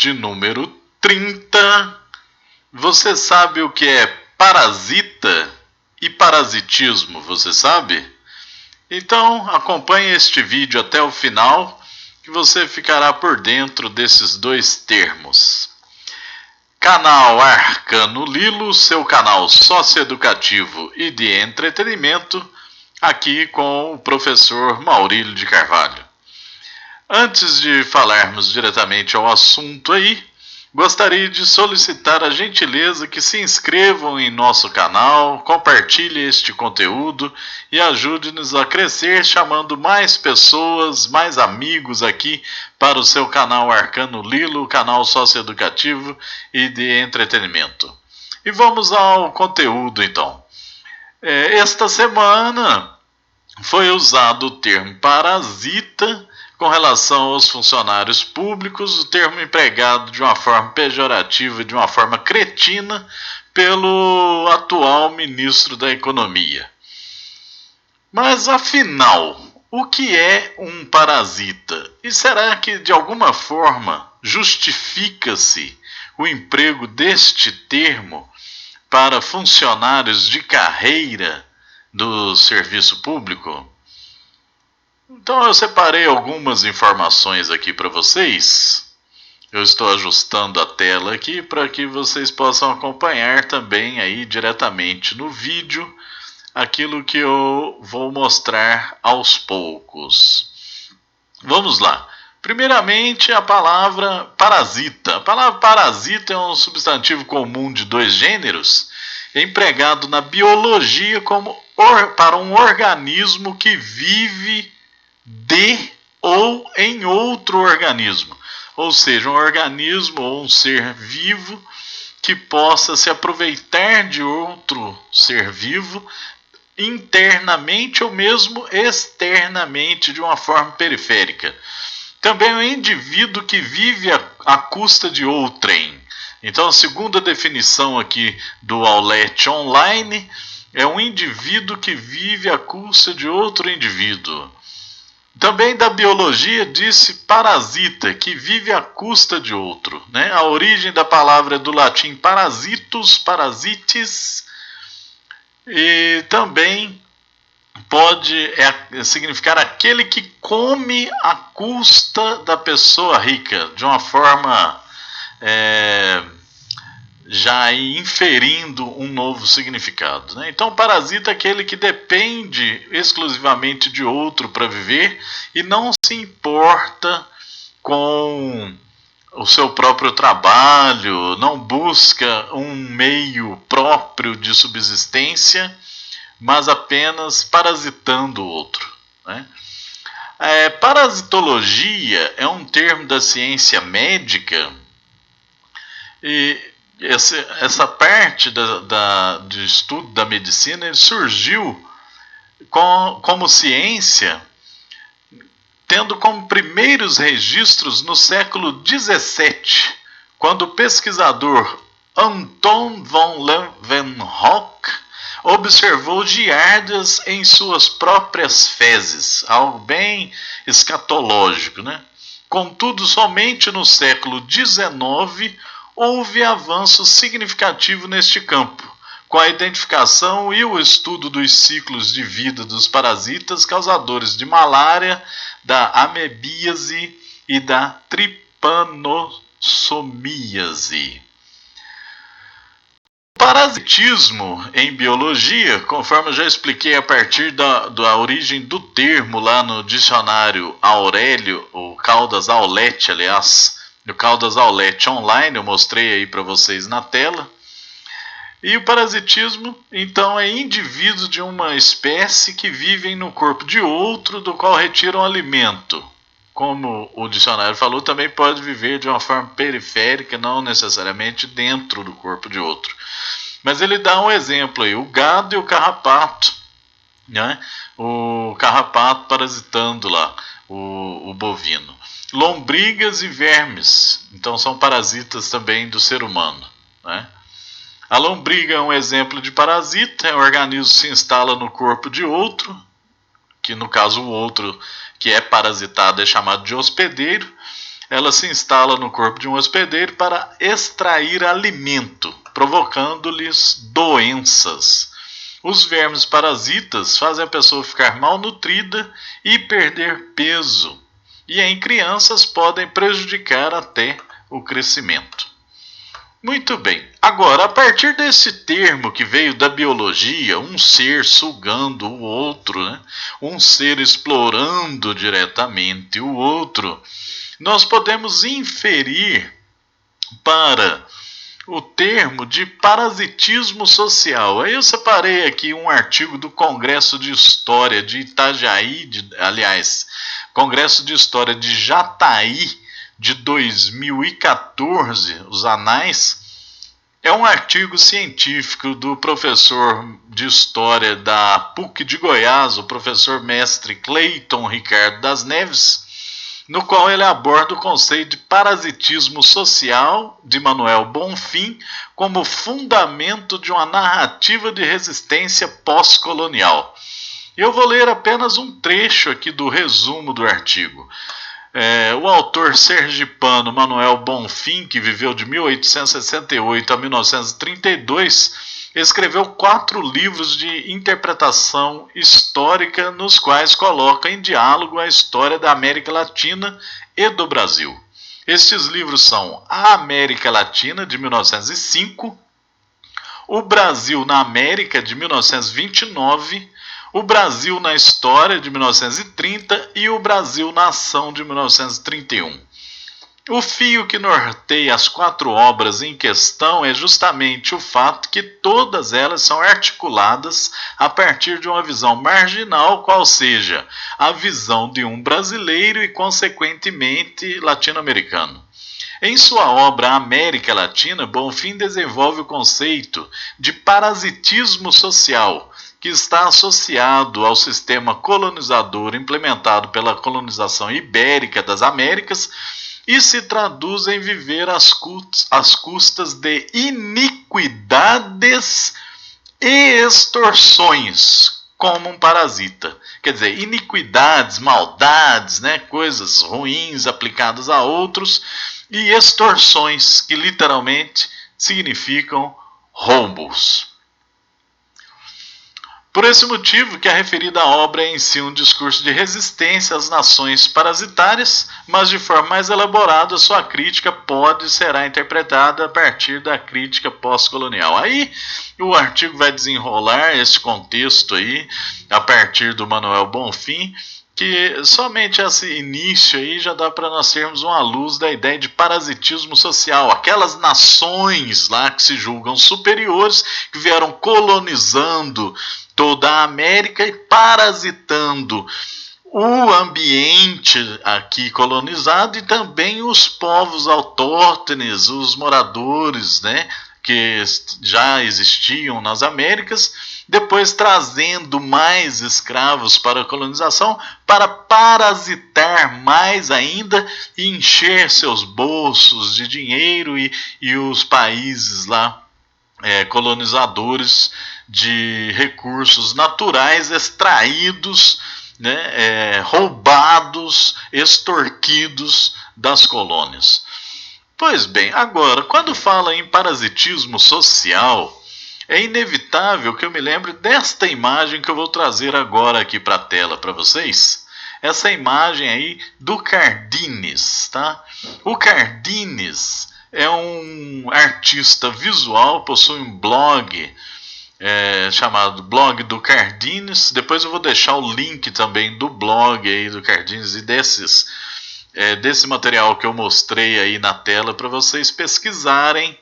de número 30. Você sabe o que é parasita e parasitismo, você sabe? Então acompanhe este vídeo até o final, que você ficará por dentro desses dois termos. Canal Arcano Lilo, seu canal socioeducativo e de entretenimento, aqui com o professor Maurílio de Carvalho. Antes de falarmos diretamente ao assunto aí, gostaria de solicitar a gentileza que se inscrevam em nosso canal, compartilhem este conteúdo e ajude-nos a crescer chamando mais pessoas, mais amigos aqui para o seu canal Arcano Lilo, canal socioeducativo e de entretenimento. E vamos ao conteúdo então. Esta semana foi usado o termo parasita com relação aos funcionários públicos, o termo empregado de uma forma pejorativa, de uma forma cretina, pelo atual ministro da Economia. Mas, afinal, o que é um parasita? E será que, de alguma forma, justifica-se o emprego deste termo para funcionários de carreira do serviço público? Então eu separei algumas informações aqui para vocês. Eu estou ajustando a tela aqui para que vocês possam acompanhar também aí diretamente no vídeo aquilo que eu vou mostrar aos poucos. Vamos lá. Primeiramente, a palavra parasita. A palavra parasita é um substantivo comum de dois gêneros, empregado na biologia para um organismo que vive de ou em outro organismo, ou seja, um organismo ou um ser vivo que possa se aproveitar de outro ser vivo internamente ou mesmo externamente de uma forma periférica. Também é um indivíduo que vive à custa de outrem. Então, a segunda definição aqui do Aulete Online é um indivíduo que vive à custa de outro indivíduo. Também da biologia disse parasita, que vive à custa de outro. Né? A origem da palavra é do latim parasitus, parasites, e também pode significar aquele que come à custa da pessoa rica, de uma forma já inferindo um novo significado. Né? Então, parasita é aquele que depende exclusivamente de outro para viver e não se importa com o seu próprio trabalho, não busca um meio próprio de subsistência, mas apenas parasitando o outro. Né? Parasitologia é um termo da ciência médica e essa parte do estudo da medicina ele surgiu como ciência, tendo como primeiros registros no século XVII, quando o pesquisador Anton von Leeuwenhoek observou giardas em suas próprias fezes, algo bem escatológico, né? Contudo, somente no século XIX houve avanço significativo neste campo, com a identificação e o estudo dos ciclos de vida dos parasitas causadores de malária, da amebíase e da trypanosomíase. O parasitismo em biologia, conforme eu já expliquei a partir da origem do termo lá no dicionário Aurélio, ou Caldas Aulete, aliás, no Caldas Aulete Online, eu mostrei aí para vocês na tela. E o parasitismo, então, é indivíduos de uma espécie que vivem no corpo de outro, do qual retiram alimento. Como o dicionário falou, também pode viver de uma forma periférica, não necessariamente dentro do corpo de outro. Mas ele dá um exemplo aí, o gado e o carrapato. Né? O carrapato parasitando lá o bovino. Lombrigas e vermes, então são parasitas também do ser humano. Né? A lombriga é um exemplo de parasita, o organismo se instala no corpo de outro, que no caso o outro que é parasitado é chamado de hospedeiro. ela se instala no corpo de um hospedeiro para extrair alimento, provocando-lhes doenças. Os vermes parasitas fazem a pessoa ficar malnutrida e perder peso, e em crianças podem prejudicar até o crescimento. Muito bem. Agora, a partir desse termo que veio da biologia, um ser sugando o outro, né? Um ser explorando diretamente o outro, nós podemos inferir para o termo de parasitismo social. Aí eu separei aqui um artigo do Congresso de História de Itajaí, Congresso de História de Jataí, de 2014, os anais. É um artigo científico do professor de História da PUC de Goiás, o professor mestre Cleiton Ricardo das Neves, no qual ele aborda o conceito de parasitismo social de Manuel Bonfim como fundamento de uma narrativa de resistência pós-colonial. Eu vou ler apenas um trecho aqui do resumo do artigo. O autor sergipano Manuel Bonfim, que viveu de 1868 a 1932, escreveu 4 livros de interpretação histórica, nos quais coloca em diálogo a história da América Latina e do Brasil. Estes livros são A América Latina, de 1905, O Brasil na América, de 1929, O Brasil na História, de 1930, e O Brasil na Ação, de 1931. O fio que norteia as 4 obras em questão é justamente o fato que todas elas são articuladas a partir de uma visão marginal, qual seja a visão de um brasileiro e, consequentemente, latino-americano. Em sua obra América Latina, Bonfim desenvolve o conceito de parasitismo social, que está associado ao sistema colonizador implementado pela colonização ibérica das Américas e se traduz em viver às custas de iniquidades e extorsões, como um parasita. Quer dizer, iniquidades, maldades, né, coisas ruins aplicadas a outros, e extorsões, que literalmente significam roubos. Por esse motivo que a referida obra é em si um discurso de resistência às nações parasitárias, mas de forma mais elaborada sua crítica pode e será interpretada a partir da crítica pós-colonial. Aí o artigo vai desenrolar esse contexto aí a partir do Manuel Bonfim, que somente esse início aí já dá para nós termos uma luz da ideia de parasitismo social. Aquelas nações lá que se julgam superiores, que vieram colonizando toda a América e parasitando o ambiente aqui colonizado e também os povos autóctones, os moradores, né, que já existiam nas Américas, depois trazendo mais escravos para a colonização, para parasitar mais ainda e encher seus bolsos de dinheiro e os países lá colonizadores de recursos naturais extraídos, né, roubados, extorquidos das colônias. Pois bem, agora, quando fala em parasitismo social, é inevitável que eu me lembre desta imagem que eu vou trazer agora aqui para a tela para vocês. Essa imagem aí do Cardines, tá? O Cardines é um artista visual, possui um blog chamado Blog do Cardines. Depois eu vou deixar o link também do blog aí do Cardines e desse material que eu mostrei aí na tela para vocês pesquisarem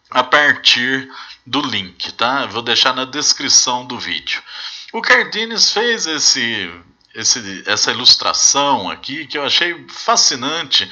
a partir do link, tá? Eu vou deixar na descrição do vídeo. O Cardines fez essa ilustração aqui que eu achei fascinante.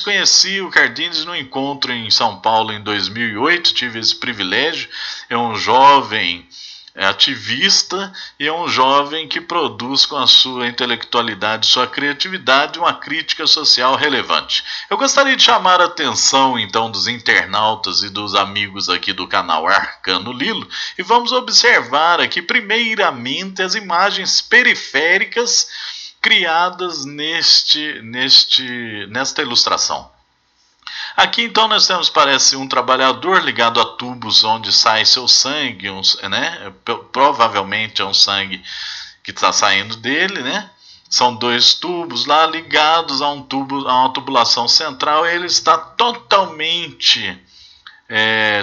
Conheci o Cardines no encontro em São Paulo em 2008, tive esse privilégio. É um jovem ativista e é um jovem que produz com a sua intelectualidade, sua criatividade, uma crítica social relevante. Eu gostaria de chamar a atenção então dos internautas e dos amigos aqui do canal Arcano Lilo e vamos observar aqui primeiramente as imagens periféricas criadas nesta ilustração. Aqui então nós temos, parece, um trabalhador ligado a tubos onde sai seu sangue, né? Provavelmente é um sangue que está saindo dele, né? São 2 tubos lá ligados a uma tubulação central, e ele está totalmente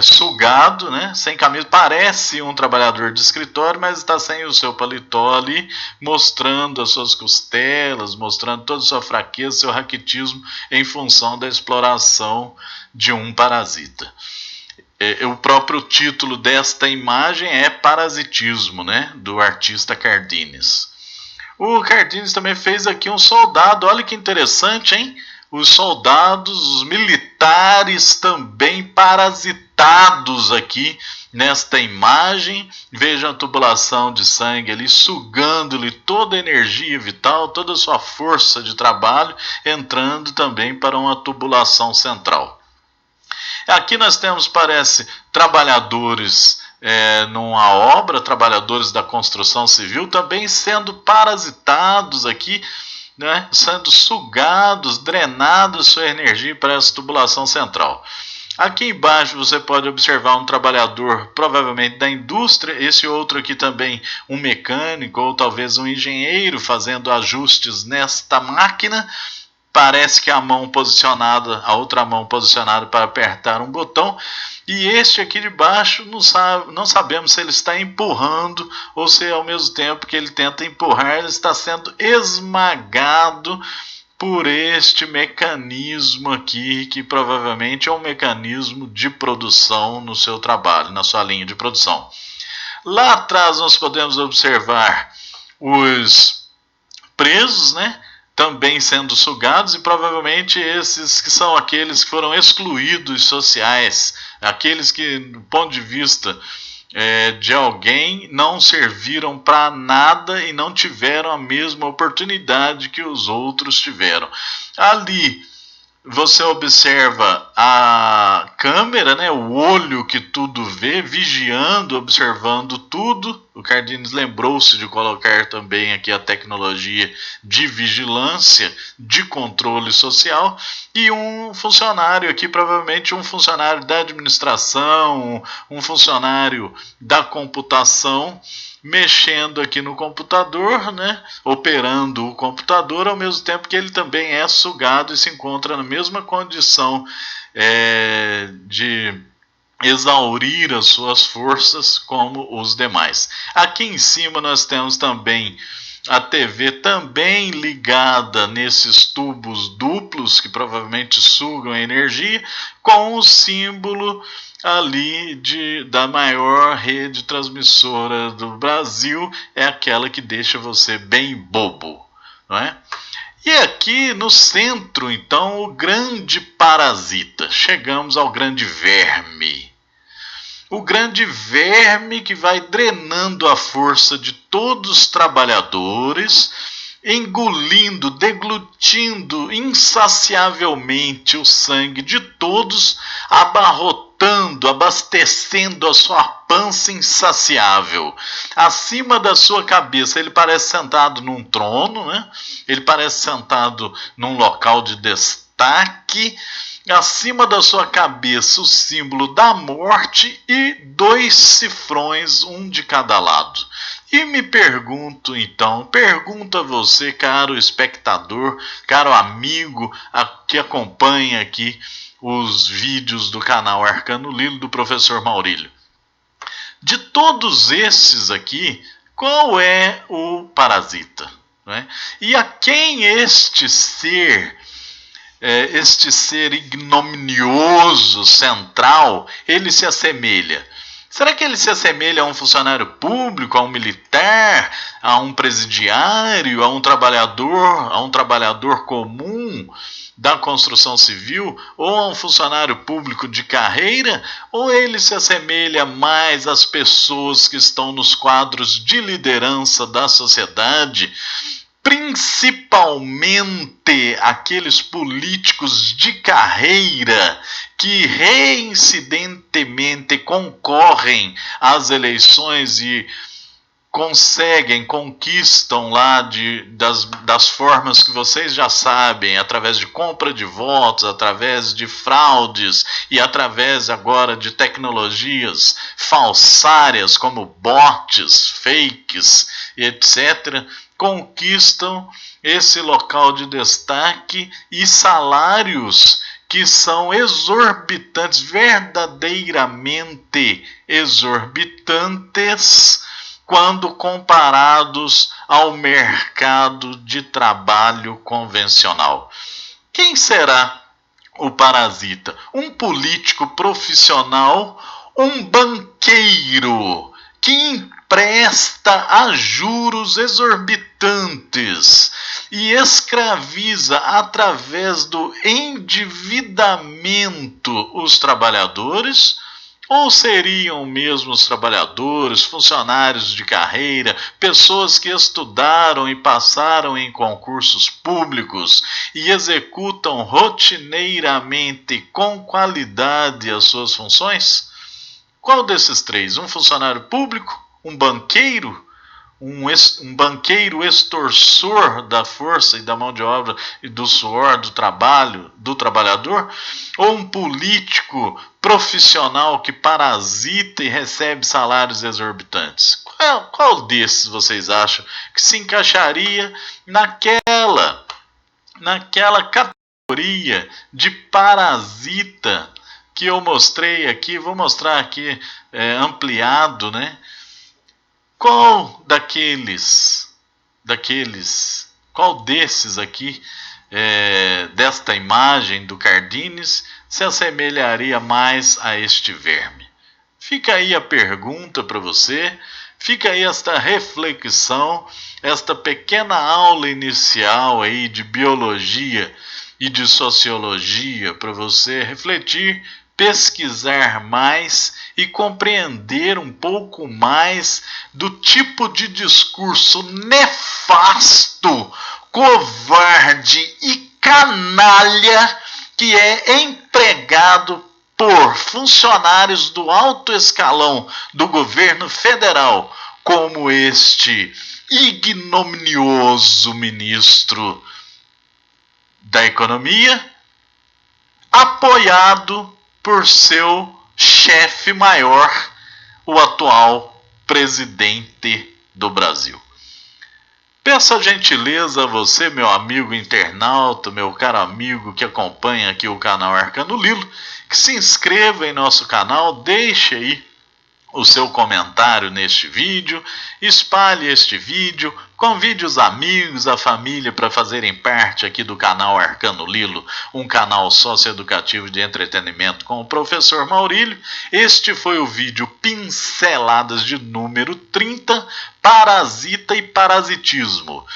sugado, né? Sem camisa, parece um trabalhador de escritório, mas está sem o seu paletó ali, mostrando as suas costelas, mostrando toda a sua fraqueza, seu raquitismo em função da exploração de um parasita. O próprio título desta imagem é Parasitismo, né? Do artista Cardines. O Cardines também fez aqui um soldado, olha que interessante, hein? Os soldados, os militares também parasitados aqui nesta imagem. Vejam a tubulação de sangue ali, sugando-lhe toda a energia vital, toda a sua força de trabalho, entrando também para uma tubulação central. Aqui nós temos, parece, trabalhadores numa obra, trabalhadores da construção civil, também sendo parasitados aqui, né, sendo sugados, drenados sua energia para essa tubulação central. Aqui embaixo você pode observar um trabalhador, provavelmente da indústria, esse outro aqui também um mecânico ou talvez um engenheiro fazendo ajustes nesta máquina. Parece que a outra mão posicionada para apertar um botão, e este aqui de baixo não sabemos se ele está empurrando ou se ao mesmo tempo que ele tenta empurrar, ele está sendo esmagado por este mecanismo aqui, que provavelmente é um mecanismo de produção no seu trabalho, na sua linha de produção. Lá atrás nós podemos observar os presos, né? Também sendo sugados, e provavelmente esses que são aqueles que foram excluídos sociais, aqueles que, do ponto de vista de alguém, não serviram para nada e não tiveram a mesma oportunidade que os outros tiveram. Ali você observa a câmera, né, o olho que tudo vê, vigiando, observando tudo. O Cardines lembrou-se de colocar também aqui a tecnologia de vigilância, de controle social, e um funcionário aqui, provavelmente um funcionário da administração, um funcionário da computação, mexendo aqui no computador, né, operando o computador, ao mesmo tempo que ele também é sugado e se encontra na mesma condição de exaurir as suas forças como os demais. Aqui em cima nós temos também a TV também ligada nesses tubos duplos que provavelmente sugam energia, com o símbolo ali da maior rede transmissora do Brasil, é aquela que deixa você bem bobo, não é? E aqui no centro, então, o grande parasita. Chegamos ao grande verme. O grande verme que vai drenando a força de todos os trabalhadores, engolindo, deglutindo insaciavelmente o sangue de todos, abarrotando, abastecendo a sua pança insaciável. Acima da sua cabeça, ele parece sentado num trono, né? Ele parece sentado num local de destaque. Acima da sua cabeça, o símbolo da morte e 2 cifrões, um de cada lado. E me pergunto então, pergunto a você, caro espectador, caro amigo que acompanha aqui os vídeos do canal Arcano Lilo do professor Maurílio. De todos esses aqui, qual é o parasita? Não é? E a quem este ser ignominioso, central, ele se assemelha? Será que ele se assemelha a um funcionário público, a um militar, a um presidiário, a um trabalhador comum da construção civil, ou a um funcionário público de carreira? Ou ele se assemelha mais às pessoas que estão nos quadros de liderança da sociedade, principalmente aqueles políticos de carreira que reincidentemente concorrem às eleições e conseguem, conquistam lá das formas que vocês já sabem, através de compra de votos, através de fraudes e através agora de tecnologias falsárias como bots, fakes, etc., conquistam esse local de destaque e salários que são exorbitantes, verdadeiramente exorbitantes, quando comparados ao mercado de trabalho convencional. Quem será o parasita? Um político profissional, um banqueiro que empresta a juros exorbitantes e escraviza através do endividamento os trabalhadores? Ou seriam mesmo os trabalhadores, funcionários de carreira, pessoas que estudaram e passaram em concursos públicos e executam rotineiramente com qualidade as suas funções? Qual desses três? Um funcionário público? Um banqueiro? Um banqueiro extorsor da força e da mão de obra e do suor do trabalho do trabalhador? Ou um político profissional que parasita e recebe salários exorbitantes? Qual desses vocês acham que se encaixaria naquela categoria de parasita que eu mostrei aqui? Vou mostrar aqui ampliado, né? Qual qual desses aqui, desta imagem do Cardines, se assemelharia mais a este verme? Fica aí a pergunta para você, fica aí esta reflexão, esta pequena aula inicial aí de biologia e de sociologia para você refletir, pesquisar mais e compreender um pouco mais do tipo de discurso nefasto, covarde e canalha que é empregado por funcionários do alto escalão do governo federal, como este ignominioso ministro da Economia, apoiado por seu chefe maior, o atual presidente do Brasil. Peço a gentileza a você, meu amigo internauta, meu caro amigo que acompanha aqui o canal Arcano Lilo, que se inscreva em nosso canal, deixe aí o seu comentário neste vídeo, espalhe este vídeo, convide os amigos, a família para fazerem parte aqui do canal Arcano Lilo, um canal socioeducativo de entretenimento com o professor Maurílio. Este foi o vídeo Pinceladas de número 30, Parasita e Parasitismo.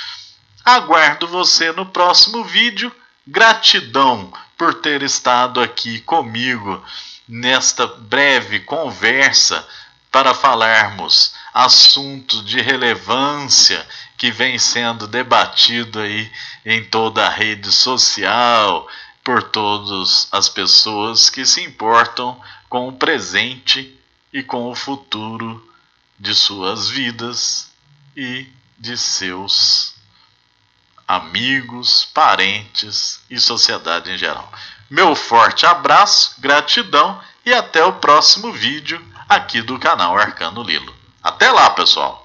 Aguardo você no próximo vídeo. Gratidão por ter estado aqui comigo nesta breve conversa para falarmos assuntos de relevância que vem sendo debatido aí em toda a rede social por todas as pessoas que se importam com o presente e com o futuro de suas vidas e de seus amigos, parentes e sociedade em geral. Meu forte abraço, gratidão e até o próximo vídeo aqui do canal Arcano Lilo. Até lá, pessoal!